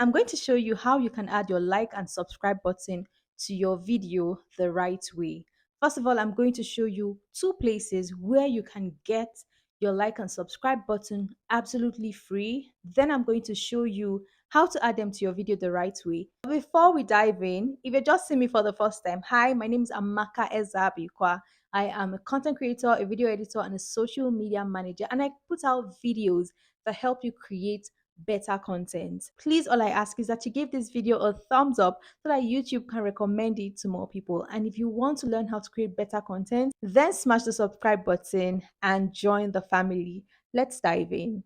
I'm going to show you how you can add your like and subscribe button to your video the right way. First of all, I'm going to show you two places where you can get your like and subscribe button absolutely free. Then I'm going to show you how to add them to your video the right way. Before we dive in, if you're just seeing me for the first time, hi, my name is Amaka Ezabikwa. I am a content creator, a video editor, and a social media manager, and I put out videos that help you create better content. Please, all I ask is that you give this video a thumbs up so that YouTube can recommend it to more people. And if you want to learn how to create better content, then smash the subscribe button and join the family. Let's dive in.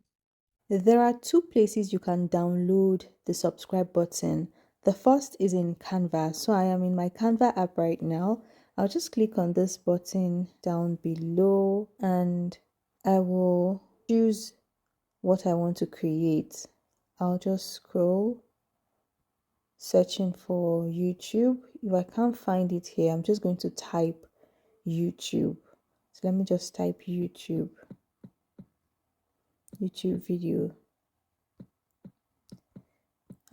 There are two places you can download the subscribe button. The first is in Canva. So I am in my Canva app right now. I'll just click on this button down below and I will choose what I want to create. I'll just scroll, searching for YouTube. If I can't find it here, I'm just going to type YouTube. So let me just type YouTube video.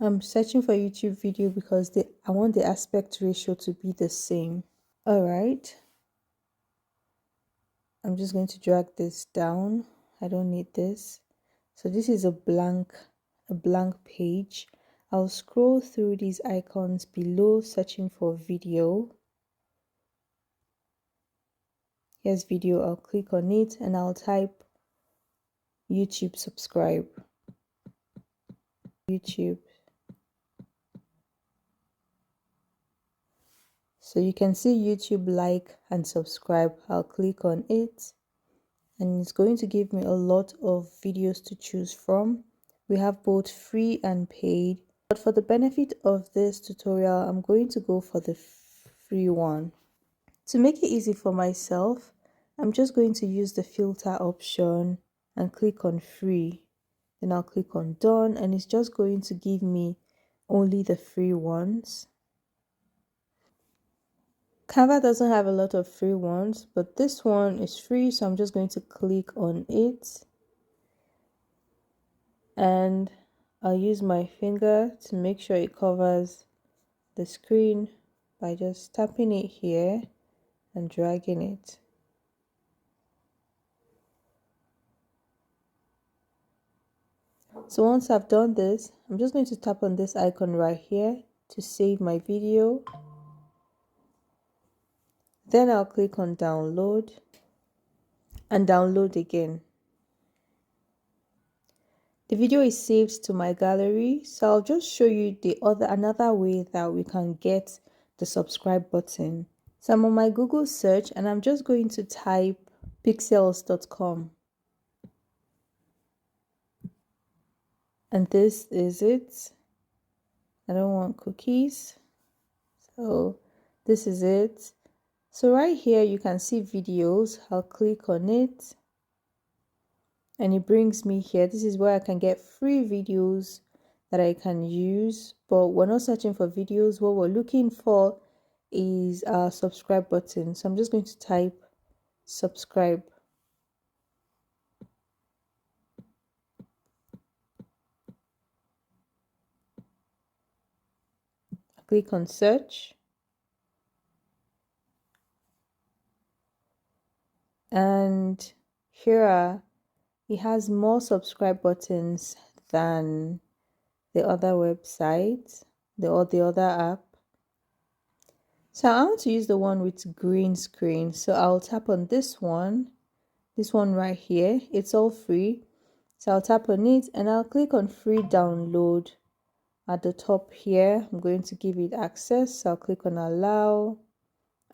I'm searching for YouTube video because I want the aspect ratio to be the same. All right. I'm just going to drag this down. I don't need this. So this is a blank page. I'll scroll through these icons below, searching for video. Here's video. I'll click on it and I'll type YouTube subscribe. YouTube. So you can see YouTube like and subscribe. I'll click on it and it's going to give me a lot of videos to choose from. We have both free and paid, but for the benefit of this tutorial, I'm going to go for the free one. To make it easy for myself, I'm just going to use the filter option and click on free. Then I'll click on done and it's just going to give me only the free ones. Canva doesn't have a lot of free ones, but this one is free, so I'm just going to click on it. And I'll use my finger to make sure it covers the screen by just tapping it here and dragging it. So once I've done this, I'm just going to tap on this icon right here to save my video. Then I'll click on download and download again. The video is saved to my gallery, so I'll just show you another way that we can get the subscribe button. So I'm on my Google search and I'm just going to type pexels.com. And this is it. I don't want cookies. So this is it. So right here you can see videos. I'll click on it and it brings me here. This is where I can get free videos that I can use, but we're not searching for videos. What we're looking for is a subscribe button. So I'm just going to type subscribe. Click on search. And here it has more subscribe buttons than the other website, the other app. So I want to use the one with green screen. So I'll tap on this one right here. It's all free. So I'll tap on it and I'll click on free download at the top here. I'm going to give it access. So I'll click on allow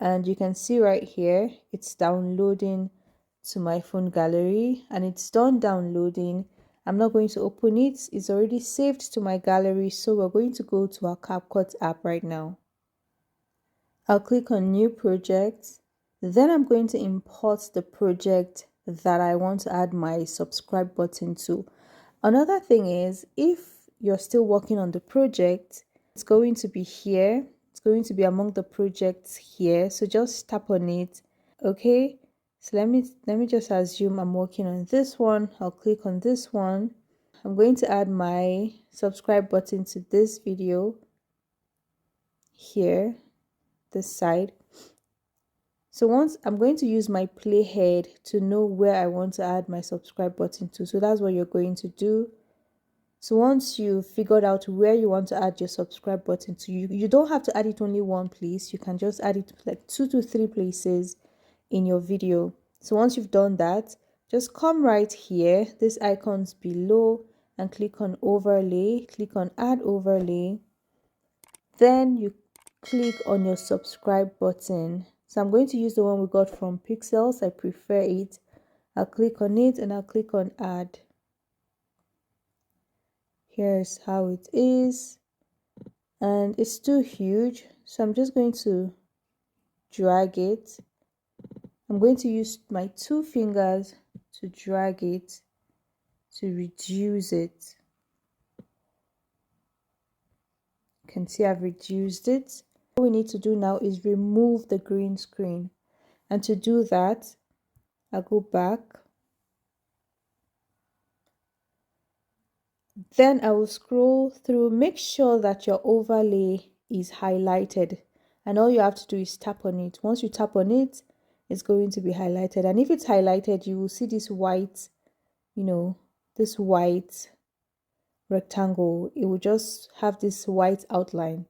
and you can see right here it's downloading to my phone gallery and it's done downloading. I'm not going to open it. It's already saved to my gallery. So we're going to go to our CapCut app right now. I'll click on new project. Then I'm going to import the project that I want to add my subscribe button to. Another thing is, if you're still working on the project, it's going to be here. It's going to be among the projects here. So just tap on it. Okay. So let me just assume I'm working on this one. I'll click on this one. I'm going to add my subscribe button to this video here, this side. So once I'm going to use my playhead to know where I want to add my subscribe button to. So that's what you're going to do. So once you've figured out where you want to add your subscribe button to, you don't have to add it only one place. You can just add it like 2 to 3 places in your video. So once you've done that, just come right here, this icons below, and click on overlay, click on add overlay. Then you click on your subscribe button. So I'm going to use the one we got from Pexels. I prefer it. I'll click on it and I'll click on add. Here's how it is, and it's too huge, so I'm just going to drag it. I'm going to use my 2 fingers to drag it to reduce it. You can see I've reduced it. What we need to do now is remove the green screen, and to do that I'll go back. Then I will scroll through, make sure that your overlay is highlighted, and all you have to do is tap on it. Once you tap on it, it's going to be highlighted, and if it's highlighted, you will see this white, this white rectangle. It will just have this white outline.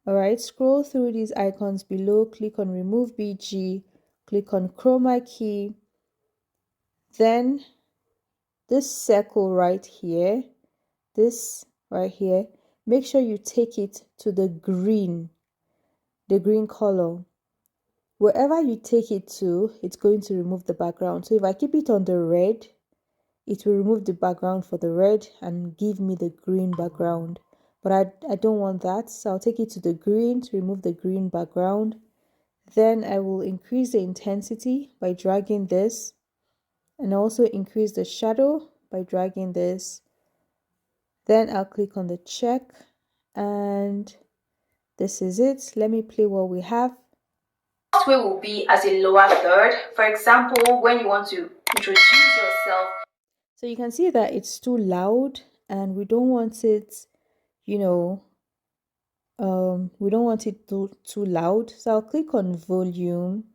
All right, scroll through these icons below, click on remove BG, click on chroma key, then this circle right here, this right here, make sure you take it to the green color. Wherever you take it to, it's going to remove the background. So if I keep it on the red, it will remove the background for the red and give me the green background. But I don't want that, so I'll take it to the green to remove the green background. Then I will increase the intensity by dragging this, and also increase the shadow by dragging this. Then I'll click on the check, and this is it. Let me play what we have. First way will be as a lower third. For example, when you want to introduce yourself. So you can see that it's too loud, and we don't want it, we don't want it too loud. So I'll click on volume.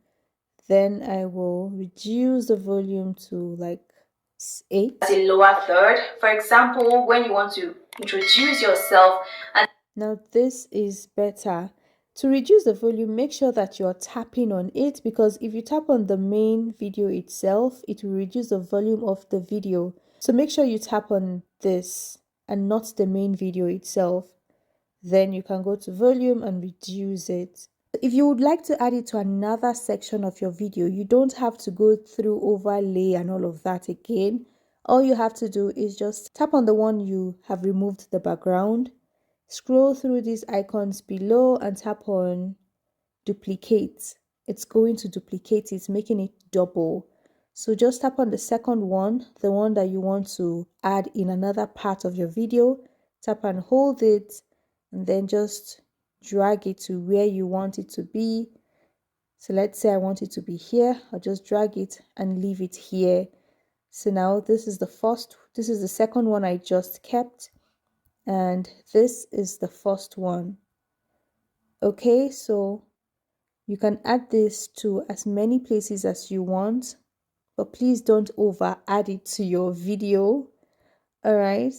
Then I will reduce the volume to like 8. As a lower third. For example, when you want to introduce yourself. And now this is better. To reduce the volume, make sure that you're tapping on it, because if you tap on the main video itself, it will reduce the volume of the video. So make sure you tap on this and not the main video itself. Then you can go to volume and reduce it. If you would like to add it to another section of your video, you don't have to go through overlay and all of that again. All you have to do is just tap on the one you have removed the background, scroll through these icons below and tap on duplicate. It's going to duplicate it, making it double. So just tap on the second one, the one that you want to add in another part of your video, tap and hold it, and then just drag it to where you want it to be. So let's say I want it to be here. I'll just drag it and leave it here. So now this is the second one I just kept, and this is the first one. Okay, so you can add this to as many places as you want, but please don't over add it to your video. All right,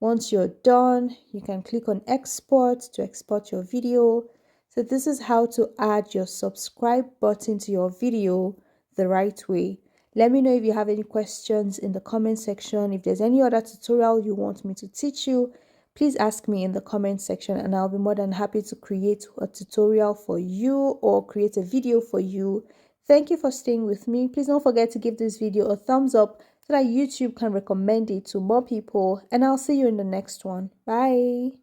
once you're done, you can click on export to export your video. So this is how to add your subscribe button to your video the right way. Let me know if you have any questions in the comment section. If there's any other tutorial you want me to teach you, please ask me in the comment section, and I'll be more than happy to create a tutorial for you or create a video for you. Thank you for staying with me. Please don't forget to give this video a thumbs up so that YouTube can recommend it to more people, and I'll see you in the next one. Bye.